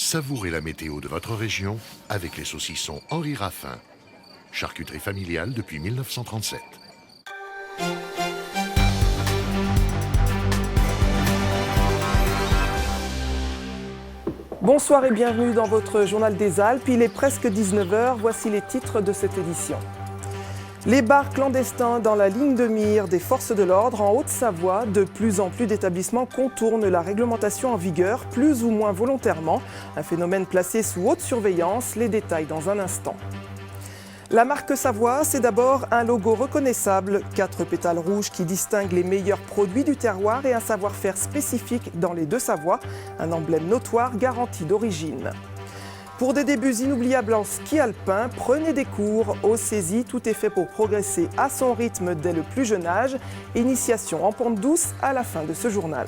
Savourez la météo de votre région avec les saucissons Henri Raffin. Charcuterie familiale depuis 1937. Bonsoir et bienvenue dans votre journal des Alpes. Il est presque 19h, voici les titres de cette édition. Les bars clandestins dans la ligne de mire des forces de l'ordre en Haute-Savoie. De plus en plus d'établissements contournent la réglementation en vigueur, plus ou moins volontairement. Un phénomène placé sous haute surveillance, les détails dans un instant. La marque Savoie, c'est d'abord un logo reconnaissable, 4 pétales rouges qui distinguent les meilleurs produits du terroir et un savoir-faire spécifique dans les deux Savoies, un emblème notoire garanti d'origine. Pour des débuts inoubliables en ski alpin, prenez des cours au CESI. Tout est fait pour progresser à son rythme dès le plus jeune âge. Initiation en pente douce à la fin de ce journal.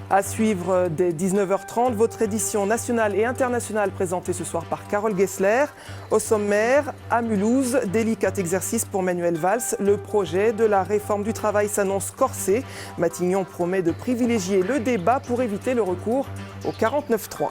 À suivre dès 19h30, votre édition nationale et internationale présentée ce soir par Carole Gessler. Au sommaire, à Mulhouse, délicat exercice pour Manuel Valls. Le projet de la réforme du travail s'annonce corsé. Matignon promet de privilégier le débat pour éviter le recours au 49.3.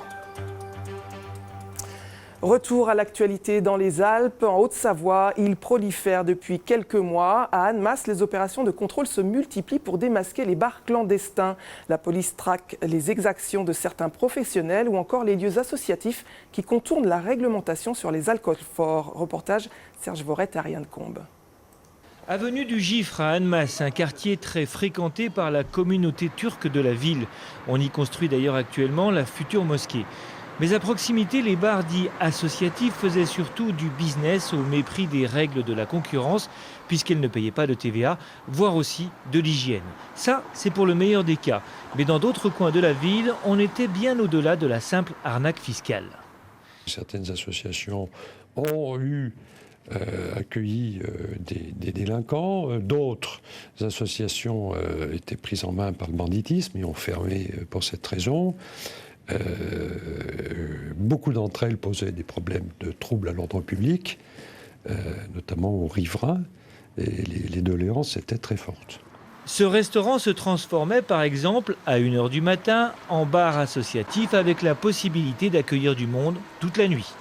Retour à l'actualité dans les Alpes. En Haute-Savoie, il prolifère depuis quelques mois. À Annemasse, les opérations de contrôle se multiplient pour démasquer les bars clandestins. La police traque les exactions de certains professionnels ou encore les lieux associatifs qui contournent la réglementation sur les alcools forts. Reportage Serge Voret et Ariane Combe. Avenue du Gifre à Annemasse, un quartier très fréquenté par la communauté turque de la ville. On y construit d'ailleurs actuellement la future mosquée. Mais à proximité, les bars dits associatifs faisaient surtout du business au mépris des règles de la concurrence, puisqu'elles ne payaient pas de TVA, voire aussi de l'hygiène. Ça, c'est pour le meilleur des cas. Mais dans d'autres coins de la ville, on était bien au-delà de la simple arnaque fiscale. Certaines associations ont accueilli des délinquants, d'autres associations étaient prises en main par le banditisme et ont fermé pour cette raison. Beaucoup d'entre elles posaient des problèmes de troubles à l'ordre public, notamment aux riverains, et les doléances étaient très fortes. Ce restaurant se transformait par exemple à 1h du matin en bar associatif avec la possibilité d'accueillir du monde toute la nuit.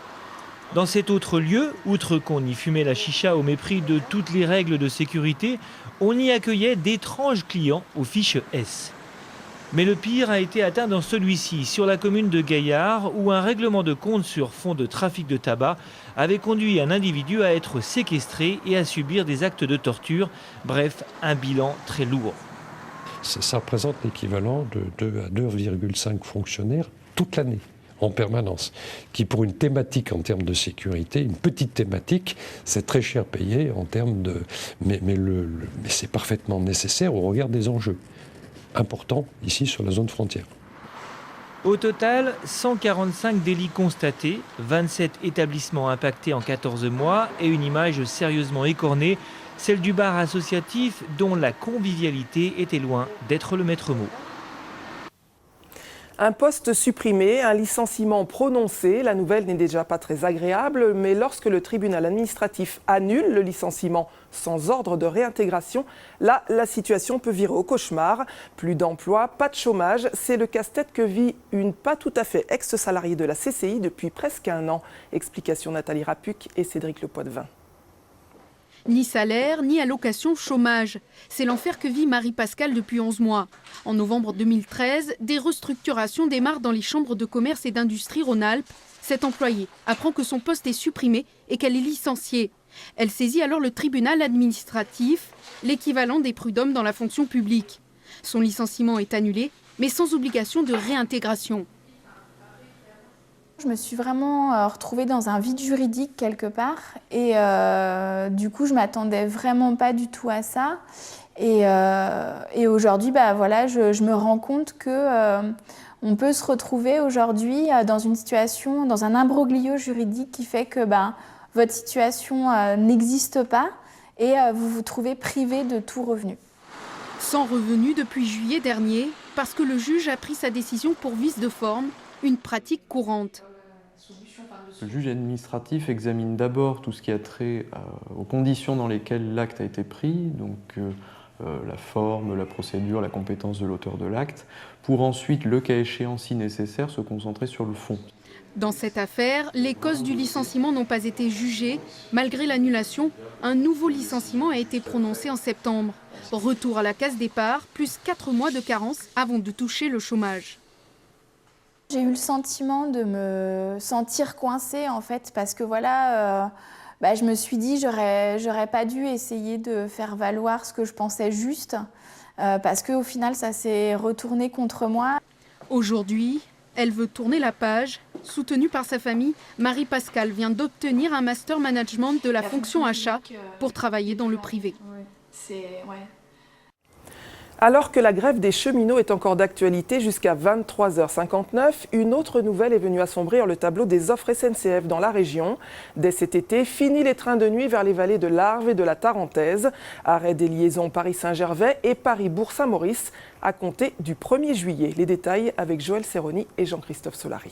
Dans cet autre lieu, outre qu'on y fumait la chicha au mépris de toutes les règles de sécurité, on y accueillait d'étranges clients aux fiches S. Mais le pire a été atteint dans celui-ci, sur la commune de Gaillard, où un règlement de compte sur fond de trafic de tabac avait conduit un individu à être séquestré et à subir des actes de torture. Bref, un bilan très lourd. Ça représente l'équivalent de 2 à 2,5 fonctionnaires toute l'année, en permanence, qui pour une thématique en termes de sécurité, une petite thématique, c'est très cher payé en termes de... Mais c'est parfaitement nécessaire au regard des enjeux important ici sur la zone frontière. Au total, 145 délits constatés, 27 établissements impactés en 14 mois et une image sérieusement écornée, celle du bar associatif dont la convivialité était loin d'être le maître mot. Un poste supprimé, un licenciement prononcé. La nouvelle n'est déjà pas très agréable, mais lorsque le tribunal administratif annule le licenciement sans ordre de réintégration, là, la situation peut virer au cauchemar. Plus d'emploi, pas de chômage, c'est le casse-tête que vit une pas tout à fait ex-salariée de la CCI depuis presque un an. Explication Nathalie Rapuc et Cédric Lepoitvin. Ni salaire, ni allocation chômage. C'est l'enfer que vit Marie-Pascale depuis 11 mois. En novembre 2013, des restructurations démarrent dans les chambres de commerce et d'industrie Rhône-Alpes. Cette employée apprend que son poste est supprimé et qu'elle est licenciée. Elle saisit alors le tribunal administratif, l'équivalent des prud'hommes dans la fonction publique. Son licenciement est annulé, mais sans obligation de réintégration. Je me suis vraiment retrouvée dans un vide juridique quelque part et du coup je m'attendais vraiment pas du tout à ça et aujourd'hui voilà, je me rends compte que on peut se retrouver aujourd'hui dans une situation, dans un imbroglio juridique qui fait que votre situation n'existe pas et vous vous trouvez privé de tout revenu. Sans revenu depuis juillet dernier parce que le juge a pris sa décision pour vice de forme, une pratique courante. Le juge administratif examine d'abord tout ce qui a trait aux conditions dans lesquelles l'acte a été pris, donc la forme, la procédure, la compétence de l'auteur de l'acte, pour ensuite, le cas échéant, si nécessaire, se concentrer sur le fond. Dans cette affaire, les causes du licenciement n'ont pas été jugées. Malgré l'annulation, un nouveau licenciement a été prononcé en septembre. Retour à la case départ, plus 4 mois de carence avant de toucher le chômage. J'ai eu le sentiment de me sentir coincée en fait, parce que voilà, je me suis dit j'aurais pas dû essayer de faire valoir ce que je pensais juste, parce qu'au final ça s'est retourné contre moi. Aujourd'hui, elle veut tourner la page. Soutenue par sa famille, Marie Pascal vient d'obtenir un master management de la fonction achat pour travailler dans le privé. Alors que la grève des cheminots est encore d'actualité jusqu'à 23h59, une autre nouvelle est venue assombrir le tableau des offres SNCF dans la région. Dès cet été, fini les trains de nuit vers les vallées de l'Arve et de la Tarentaise. Arrêt des liaisons Paris-Saint-Gervais et Paris-Bourg-Saint-Maurice à compter du 1er juillet. Les détails avec Joël Serroni et Jean-Christophe Solari.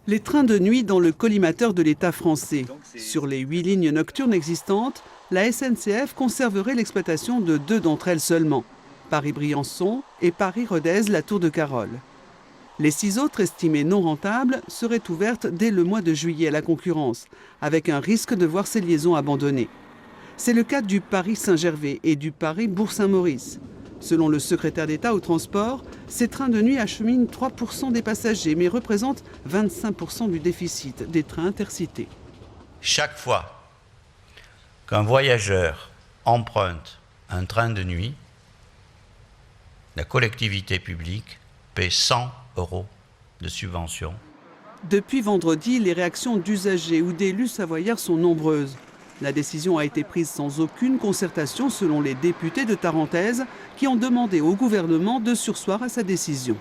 Les trains de nuit dans le collimateur de l'État français. Sur les 8 lignes nocturnes existantes, la SNCF conserverait l'exploitation de 2 d'entre elles seulement, Paris-Briançon et Paris-Rodez-La Tour-de-Carol. Les 6 autres, estimées non rentables, seraient ouvertes dès le mois de juillet à la concurrence, avec un risque de voir ces liaisons abandonnées. C'est le cas du Paris-Saint-Gervais et du Paris-Bourg-Saint-Maurice. Selon le secrétaire d'État au transport, ces trains de nuit acheminent 3% des passagers, mais représentent 25% du déficit des trains intercités. Chaque fois qu'un voyageur emprunte un train de nuit, la collectivité publique paie 100 € de subvention. Depuis vendredi, les réactions d'usagers ou d'élus savoyards sont nombreuses. La décision a été prise sans aucune concertation selon les députés de Tarentaise qui ont demandé au gouvernement de surseoir à sa décision.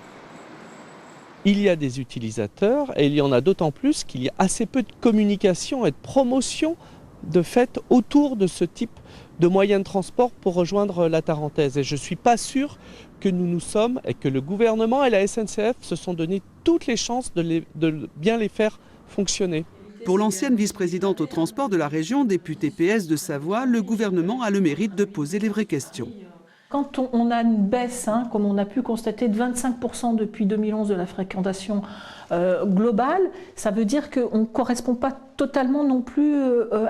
Il y a des utilisateurs et il y en a d'autant plus qu'il y a assez peu de communication et de promotion de fait autour de ce type de moyens de transport pour rejoindre la Tarentaise. Et je ne suis pas sûr que nous sommes et que le gouvernement et la SNCF se sont donné toutes les chances de bien les faire fonctionner. Pour l'ancienne vice-présidente au transport de la région, députée PS de Savoie, le gouvernement a le mérite de poser les vraies questions. Quand on a une baisse, comme on a pu constater, de 25% depuis 2011 de la fréquentation globale, ça veut dire qu'on ne correspond pas totalement non plus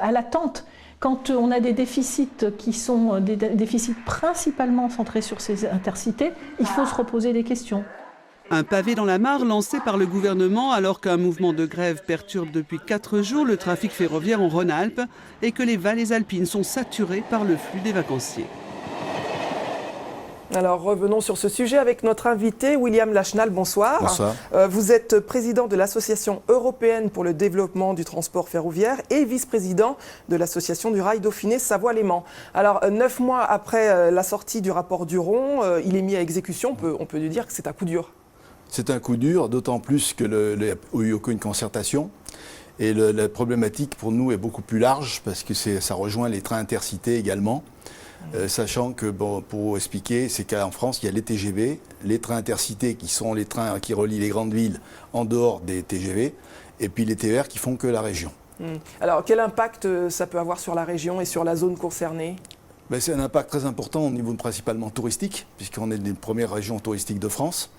à l'attente. Quand on a des déficits qui sont des déficits principalement centrés sur ces intercités, il faut se reposer des questions. Un pavé dans la mare lancé par le gouvernement alors qu'un mouvement de grève perturbe depuis 4 jours le trafic ferroviaire en Rhône-Alpes et que les vallées alpines sont saturées par le flux des vacanciers. Alors revenons sur ce sujet avec notre invité William Lachenal, bonsoir. Bonsoir. Vous êtes président de l'Association européenne pour le développement du transport ferroviaire et vice-président de l'Association du rail Dauphiné Savoie-Léman. Alors 9 mois après la sortie du rapport Duron, il est mis à exécution, on peut lui dire que c'est un coup dur. C'est un coup dur, d'autant plus qu'il n'y a eu aucune concertation. Et la problématique pour nous est beaucoup plus large parce que ça rejoint les trains intercités également. Sachant que, pour expliquer, c'est qu'en France, il y a les TGV, les trains intercités qui sont les trains qui relient les grandes villes en dehors des TGV, et puis les TER qui font que la région. Alors quel impact ça peut avoir sur la région et sur la zone concernée ? C'est un impact très important au niveau principalement touristique, puisqu'on est une première région touristique de France.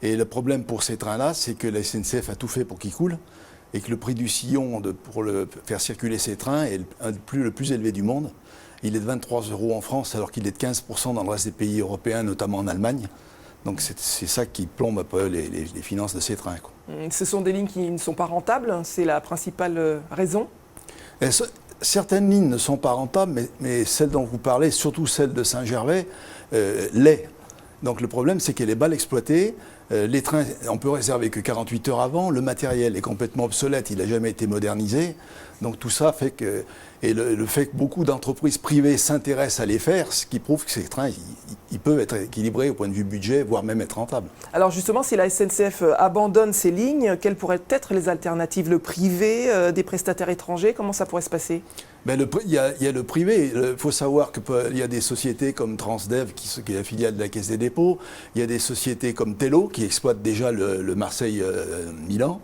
Et le problème pour ces trains-là, c'est que la SNCF a tout fait pour qu'ils coulent, et que le prix du sillon pour faire circuler ces trains est le plus élevé du monde. Il est de 23 € en France, alors qu'il est de 15% dans le reste des pays européens, notamment en Allemagne. Donc c'est ça qui plombe un peu les finances de ces trains, quoi. Ce sont des lignes qui ne sont pas rentables, c'est la principale raison. Certaines lignes ne sont pas rentables, mais celle dont vous parlez, surtout celle de Saint-Gervais, l'est. Donc le problème, c'est qu'elle est mal exploitée. Les trains, on peut réserver que 48 heures avant. Le matériel est complètement obsolète, il n'a jamais été modernisé. Donc tout ça fait que... Et le fait que beaucoup d'entreprises privées s'intéressent à les faire, ce qui prouve que ces trains, ils peuvent être équilibrés au point de vue budget, voire même être rentables. Alors justement, si la SNCF abandonne ces lignes, quelles pourraient être les alternatives ? Le privé, des prestataires étrangers, comment ça pourrait se passer ? Il y a le privé. Il faut savoir qu'il y a des sociétés comme Transdev, qui est la filiale de la Caisse des dépôts. Il y a des sociétés comme Tello, qui exploitent déjà le Marseille-Milan.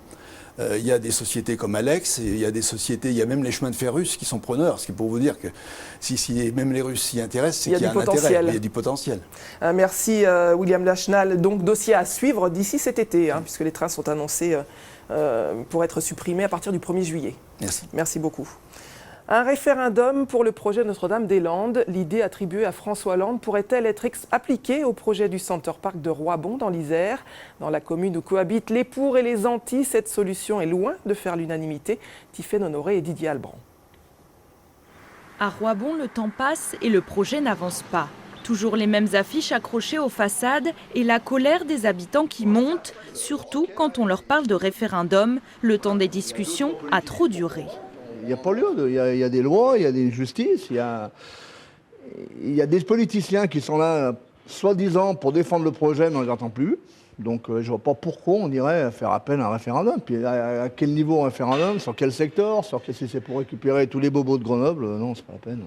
Il y a des sociétés comme Alex, et il y a des sociétés, il y a même les chemins de fer russes qui sont preneurs. Ce qui est pour vous dire que si même les Russes s'y intéressent, c'est qu'il y a un intérêt, il y a du potentiel. Merci William Lachenal. Donc dossier à suivre d'ici cet été, puisque les trains sont annoncés pour être supprimés à partir du 1er juillet. Merci. Merci beaucoup. Un référendum pour le projet Notre-Dame-des-Landes. L'idée attribuée à François Hollande pourrait-elle être appliquée au projet du Center Parc de Roibon dans l'Isère? Dans la commune où cohabitent les pour et les anti, cette solution est loin de faire l'unanimité. Tiffaine Honoré et Didier Alban. À Roibon, le temps passe et le projet n'avance pas. Toujours les mêmes affiches accrochées aux façades et la colère des habitants qui monte, surtout quand on leur parle de référendum. Le temps des discussions a trop duré. Il n'y a pas lieu, il y a des lois, il y a des justices, il y a des politiciens qui sont là, soi-disant, pour défendre le projet, mais on ne les entend plus. Donc je ne vois pas pourquoi on irait faire appel à un référendum. Puis à quel niveau un référendum? Sur quel secteur? Si c'est pour récupérer tous les bobos de Grenoble? Non, c'est pas la peine.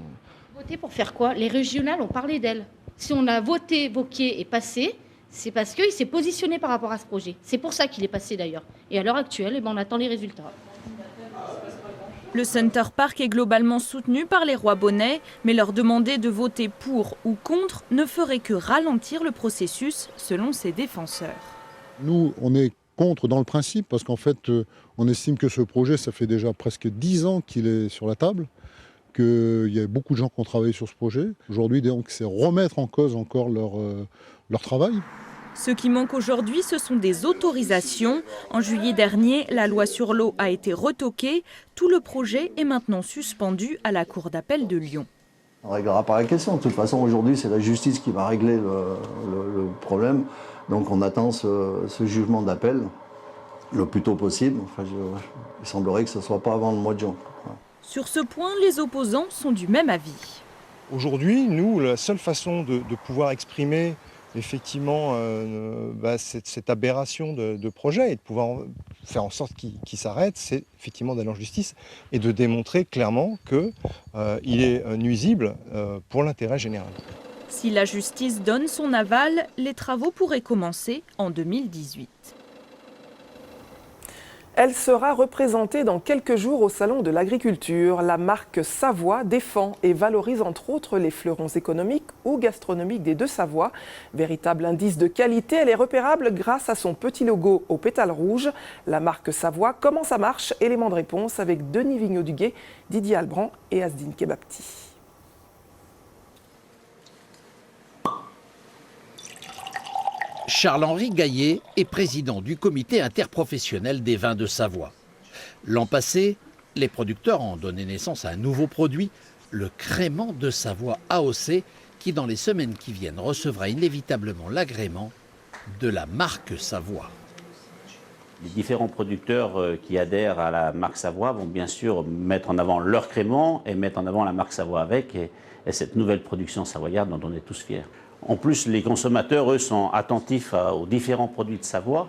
Voter pour faire quoi? Les régionales ont parlé d'elles. Si on a voté, Wauquiez est passé, c'est parce qu'il s'est positionné par rapport à ce projet. C'est pour ça qu'il est passé d'ailleurs. Et à l'heure actuelle, on attend les résultats. Le Center Parc est globalement soutenu par les Roibonnais, mais leur demander de voter pour ou contre ne ferait que ralentir le processus, selon ses défenseurs. Nous, on est contre dans le principe, parce qu'en fait, on estime que ce projet, ça fait déjà presque 10 ans qu'il est sur la table, qu'il y a beaucoup de gens qui ont travaillé sur ce projet. Aujourd'hui, donc, c'est remettre en cause encore leur travail. Ce qui manque aujourd'hui, ce sont des autorisations. En juillet dernier, la loi sur l'eau a été retoquée. Tout le projet est maintenant suspendu à la Cour d'appel de Lyon. On ne réglera pas la question. De toute façon, aujourd'hui, c'est la justice qui va régler le problème. Donc on attend ce jugement d'appel le plus tôt possible. Enfin, il semblerait que ce ne soit pas avant le mois de juin. Sur ce point, les opposants sont du même avis. Aujourd'hui, nous, la seule façon de pouvoir exprimer effectivement cette aberration de projet et de pouvoir faire en sorte qu'il s'arrête, c'est effectivement d'aller en justice et de démontrer clairement qu'il est nuisible pour l'intérêt général. Si la justice donne son aval, les travaux pourraient commencer en 2018. Elle sera représentée dans quelques jours au Salon de l'Agriculture. La marque Savoie défend et valorise entre autres les fleurons économiques ou gastronomiques des Deux-Savoie. Véritable indice de qualité, elle est repérable grâce à son petit logo aux pétales rouges. La marque Savoie, comment ça marche? Élément de réponse avec Denis Vignaud-Duguet, Didier Albrand et Asdine Kebapti. Charles-Henri Gaillet est président du comité interprofessionnel des vins de Savoie. L'an passé, les producteurs ont donné naissance à un nouveau produit, le crément de Savoie AOC, qui dans les semaines qui viennent recevra inévitablement l'agrément de la marque Savoie. Les différents producteurs qui adhèrent à la marque Savoie vont bien sûr mettre en avant leur crément et mettre en avant la marque Savoie avec, et cette nouvelle production savoyarde dont on est tous fiers. En plus, les consommateurs, eux, sont attentifs aux différents produits de Savoie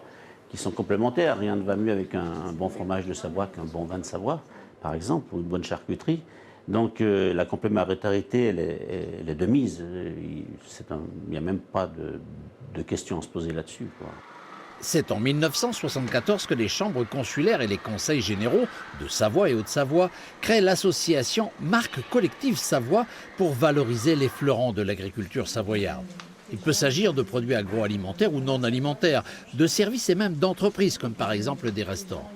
qui sont complémentaires. Rien ne va mieux avec un bon fromage de Savoie qu'un bon vin de Savoie, par exemple, ou une bonne charcuterie. Donc la complémentarité, elle est de mise. Il n'y a même pas de question à se poser là-dessus, quoi. C'est en 1974 que les chambres consulaires et les conseils généraux de Savoie et Haute-Savoie créent l'association Marque Collective Savoie pour valoriser les fleurons de l'agriculture savoyarde. Il peut s'agir de produits agroalimentaires ou non alimentaires, de services et même d'entreprises, comme par exemple des restaurants.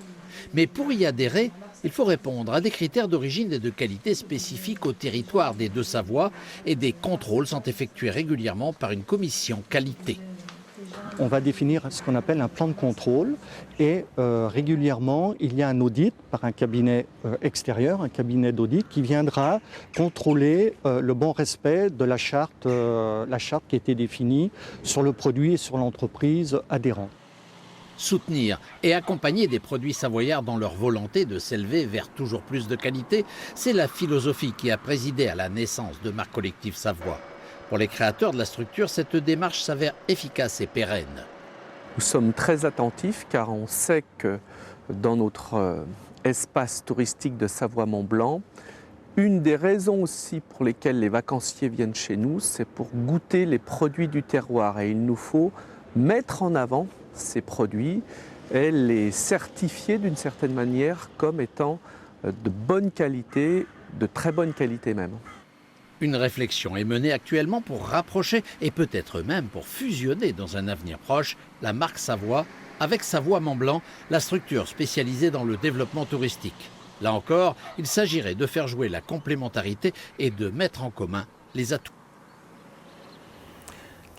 Mais pour y adhérer, il faut répondre à des critères d'origine et de qualité spécifiques au territoire des Deux-Savoie, et des contrôles sont effectués régulièrement par une commission qualité. On va définir ce qu'on appelle un plan de contrôle et régulièrement, il y a un audit par un cabinet extérieur, un cabinet d'audit qui viendra contrôler le bon respect de la charte qui a été définie sur le produit et sur l'entreprise adhérente. Soutenir et accompagner des produits savoyards dans leur volonté de s'élever vers toujours plus de qualité, c'est la philosophie qui a présidé à la naissance de Marque Collective Savoie. Pour les créateurs de la structure, cette démarche s'avère efficace et pérenne. Nous sommes très attentifs car on sait que dans notre espace touristique de Savoie-Mont-Blanc, une des raisons aussi pour lesquelles les vacanciers viennent chez nous, c'est pour goûter les produits du terroir. Et il nous faut mettre en avant ces produits elle est certifiée d'une certaine manière comme étant de bonne qualité, de très bonne qualité même. Une réflexion est menée actuellement pour rapprocher et peut-être même pour fusionner dans un avenir proche la marque Savoie avec Savoie Mont Blanc, la structure spécialisée dans le développement touristique. Là encore, il s'agirait de faire jouer la complémentarité et de mettre en commun les atouts.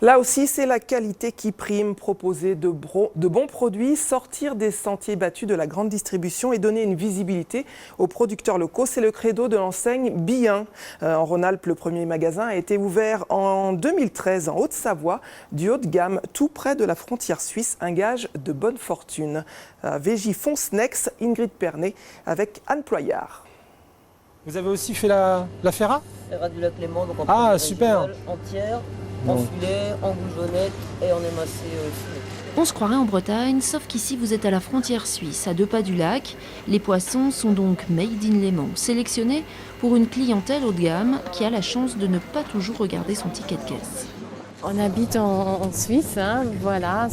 Là aussi, c'est la qualité qui prime, proposer de bons produits, sortir des sentiers battus de la grande distribution et donner une visibilité aux producteurs locaux. C'est le credo de l'enseigne Bien. En Rhône-Alpes, le premier magasin a été ouvert en 2013 en Haute-Savoie, du haut de gamme, tout près de la frontière suisse, un gage de bonne fortune. Végifonsnex, Ingrid Pernet avec Anne Ployard. Vous avez aussi fait la Ferra? Ferra du lac Léman, donc en super. Entière, en filet, en goujonette et en émassé filet. On se croirait en Bretagne, sauf qu'ici vous êtes à la frontière suisse, à 2 pas du lac. Les poissons sont donc made in Léman, sélectionnés pour une clientèle haut de gamme qui a la chance de ne pas toujours regarder son ticket de caisse. On habite en Suisse, hein, voilà.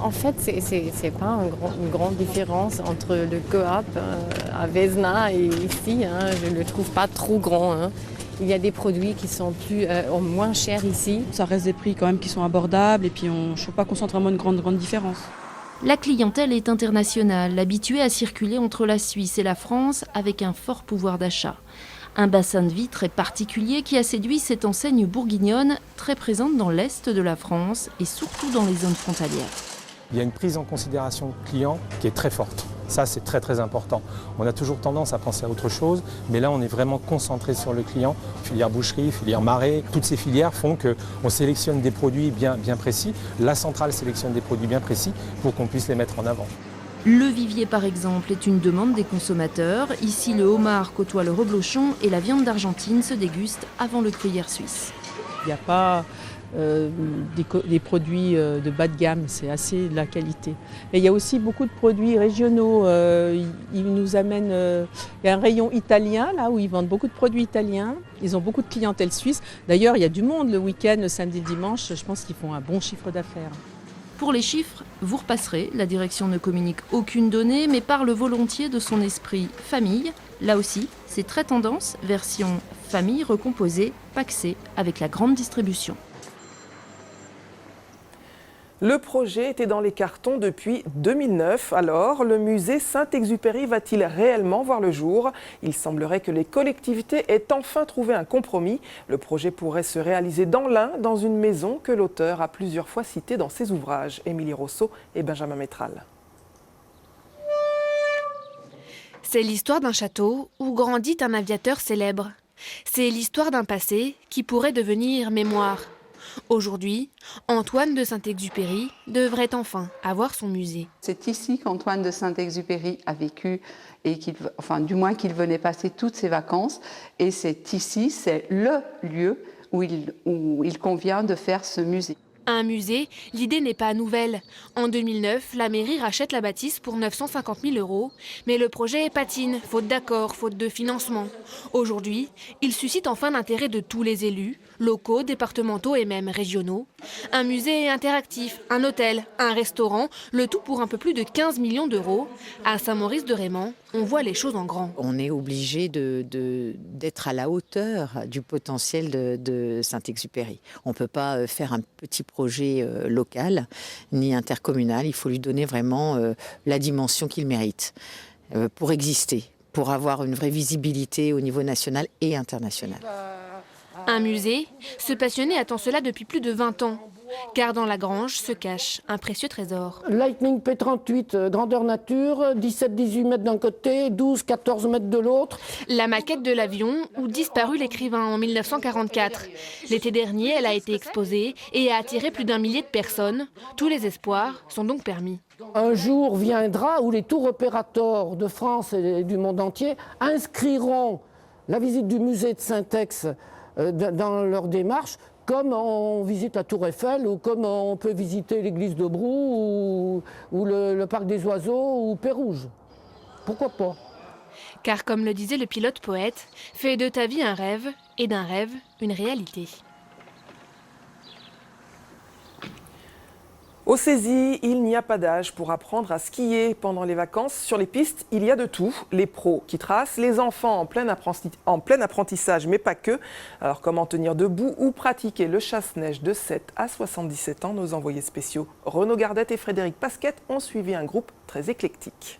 En fait, c'est pas une grande différence entre le coop à Vesna et ici. Hein, je ne le trouve pas trop grand. Hein. Il y a des produits qui sont moins chers ici. Ça reste des prix quand même qui sont abordables et puis je ne trouve pas qu'on sente vraiment une grande différence. La clientèle est internationale, habituée à circuler entre la Suisse et la France avec un fort pouvoir d'achat. Un bassin de vie très particulier qui a séduit cette enseigne bourguignonne, très présente dans l'est de la France et surtout dans les zones frontalières. Il y a une prise en considération client qui est très forte. Ça, c'est très important. On a toujours tendance à penser à autre chose, mais là, on est vraiment concentré sur le client. Filière boucherie, filière marée, toutes ces filières font qu'on sélectionne des produits bien précis. La centrale sélectionne des produits bien précis pour qu'on puisse les mettre en avant. Le vivier, par exemple, est une demande des consommateurs. Ici, le homard côtoie le reblochon et la viande d'Argentine se déguste avant le gruyère suisse. Il n'y a pas des produits de bas de gamme, c'est assez de la qualité. Mais il y a aussi beaucoup de produits régionaux. Ils nous amènent, il y a un rayon italien là où ils vendent beaucoup de produits italiens. Ils ont beaucoup de clientèle suisse. D'ailleurs, il y a du monde le week-end, le samedi, dimanche. Je pense qu'ils font un bon chiffre d'affaires. Pour les chiffres, vous repasserez. La direction ne communique aucune donnée, mais parle volontiers de son esprit famille. Là aussi, c'est très tendance, version famille recomposée, paxée avec la grande distribution. Le projet était dans les cartons depuis 2009. Alors, le musée Saint-Exupéry va-t-il réellement voir le jour? Il semblerait que les collectivités aient enfin trouvé un compromis. Le projet pourrait se réaliser dans l'Ain, dans une maison que l'auteur a plusieurs fois citée dans ses ouvrages. Émilie Rousseau et Benjamin Métral. C'est l'histoire d'un château où grandit un aviateur célèbre. C'est l'histoire d'un passé qui pourrait devenir mémoire. Aujourd'hui, Antoine de Saint-Exupéry devrait enfin avoir son musée. C'est ici qu'Antoine de Saint-Exupéry a vécu et du moins qu'il venait passer toutes ses vacances. Et c'est ici, c'est le lieu où il convient de faire ce musée. Un musée, l'idée n'est pas nouvelle. En 2009, la mairie rachète la bâtisse pour 950 000 €, mais le projet patine, faute d'accord, faute de financement. Aujourd'hui, il suscite enfin l'intérêt de tous les élus, locaux, départementaux et même régionaux. Un musée interactif, un hôtel, un restaurant, le tout pour un peu plus de 15 millions d'euros. À Saint-Maurice-de-Raymond, on voit les choses en grand. On est obligé d'être à la hauteur du potentiel de Saint-Exupéry. On ne peut pas faire un petit projet local ni intercommunal. Il faut lui donner vraiment la dimension qu'il mérite pour exister, pour avoir une vraie visibilité au niveau national et international. Un musée, ce passionné attend cela depuis plus de 20 ans. Car dans la grange se cache un précieux trésor. Lightning P38, grandeur nature, 17-18 mètres d'un côté, 12-14 mètres de l'autre. La maquette de l'avion où disparut l'écrivain en 1944. L'été dernier, elle a été exposée et a attiré plus d'1 millier de personnes. Tous les espoirs sont donc permis. Un jour viendra où les tours opérateurs de France et du monde entier inscriront la visite du musée de Saint-Ex dans leur démarche, comme on visite la Tour Eiffel ou comme on peut visiter l'église de Brou ou le parc des oiseaux ou Pérouge. Pourquoi pas? Car comme le disait le pilote poète, fais de ta vie un rêve et d'un rêve une réalité. Au Cési, il n'y a pas d'âge pour apprendre à skier pendant les vacances. Sur les pistes, il y a de tout. Les pros qui tracent, les enfants en plein apprentissage, mais pas que. Alors comment tenir debout ou pratiquer le chasse-neige de 7 à 77 ans? Nos envoyés spéciaux Renaud Gardette et Frédéric Pasquette ont suivi un groupe très éclectique.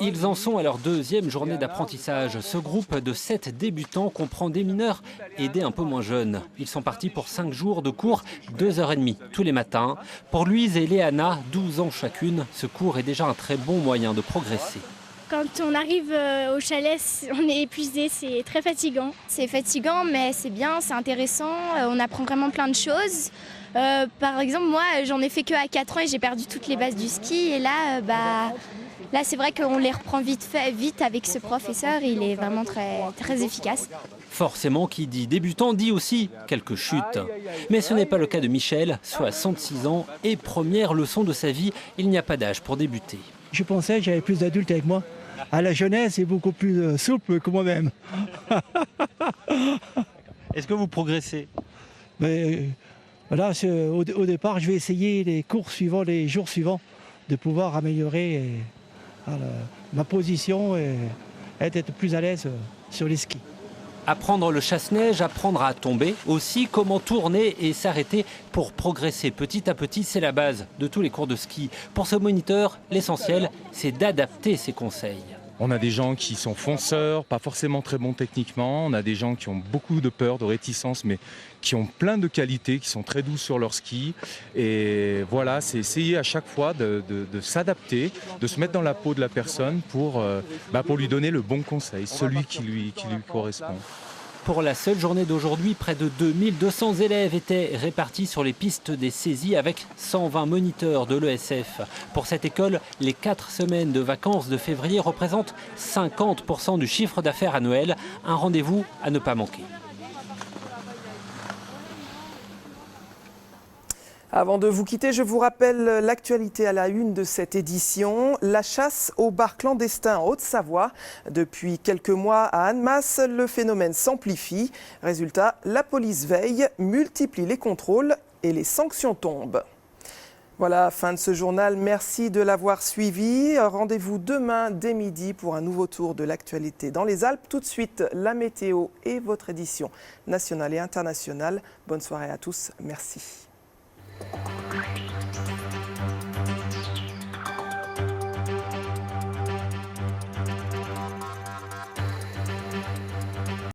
Ils en sont à leur deuxième journée d'apprentissage. Ce groupe de 7 débutants comprend des mineurs et des un peu moins jeunes. Ils sont partis pour 5 jours de cours, 2h30 tous les matins. Pour Louise et Léana, 12 ans chacune, ce cours est déjà un très bon moyen de progresser. Quand on arrive au chalet, on est épuisé, c'est très fatigant. C'est fatigant, mais c'est bien, c'est intéressant, on apprend vraiment plein de choses. Par exemple, moi, j'en ai fait que à 4 ans et j'ai perdu toutes les bases du ski. Et là, là c'est vrai qu'on les reprend vite avec ce professeur. Il est vraiment très efficace. Forcément, qui dit débutant dit aussi quelques chutes. Mais ce n'est pas le cas de Michel, 66 ans, et première leçon de sa vie, il n'y a pas d'âge pour débuter. Je pensais que j'avais plus d'adultes avec moi. À la jeunesse, c'est beaucoup plus souple que moi-même. Est-ce que vous progressez? Voilà, au départ, je vais essayer les cours suivants, les jours suivants, de pouvoir améliorer ma position et être plus à l'aise sur les skis. Apprendre le chasse-neige, apprendre à tomber, aussi comment tourner et s'arrêter pour progresser petit à petit, c'est la base de tous les cours de ski. Pour ce moniteur, l'essentiel, c'est d'adapter ses conseils. On a des gens qui sont fonceurs, pas forcément très bons techniquement. On a des gens qui ont beaucoup de peur, de réticence, mais qui ont plein de qualités, qui sont très doux sur leur ski. Et voilà, c'est essayer à chaque fois de s'adapter, de se mettre dans la peau de la personne pour lui donner le bon conseil, celui qui lui correspond. Pour la seule journée d'aujourd'hui, près de 2200 élèves étaient répartis sur les pistes des saisies avec 120 moniteurs de l'ESF. Pour cette école, les 4 semaines de vacances de février représentent 50% du chiffre d'affaires annuel. Un rendez-vous à ne pas manquer. Avant de vous quitter, je vous rappelle l'actualité à la une de cette édition. La chasse aux bars clandestins en Haute-Savoie. Depuis quelques mois à Annemasse, le phénomène s'amplifie. Résultat, la police veille, multiplie les contrôles et les sanctions tombent. Voilà, fin de ce journal. Merci de l'avoir suivi. Rendez-vous demain dès midi pour un nouveau tour de l'actualité dans les Alpes. Tout de suite, la météo et votre édition nationale et internationale. Bonne soirée à tous. Merci.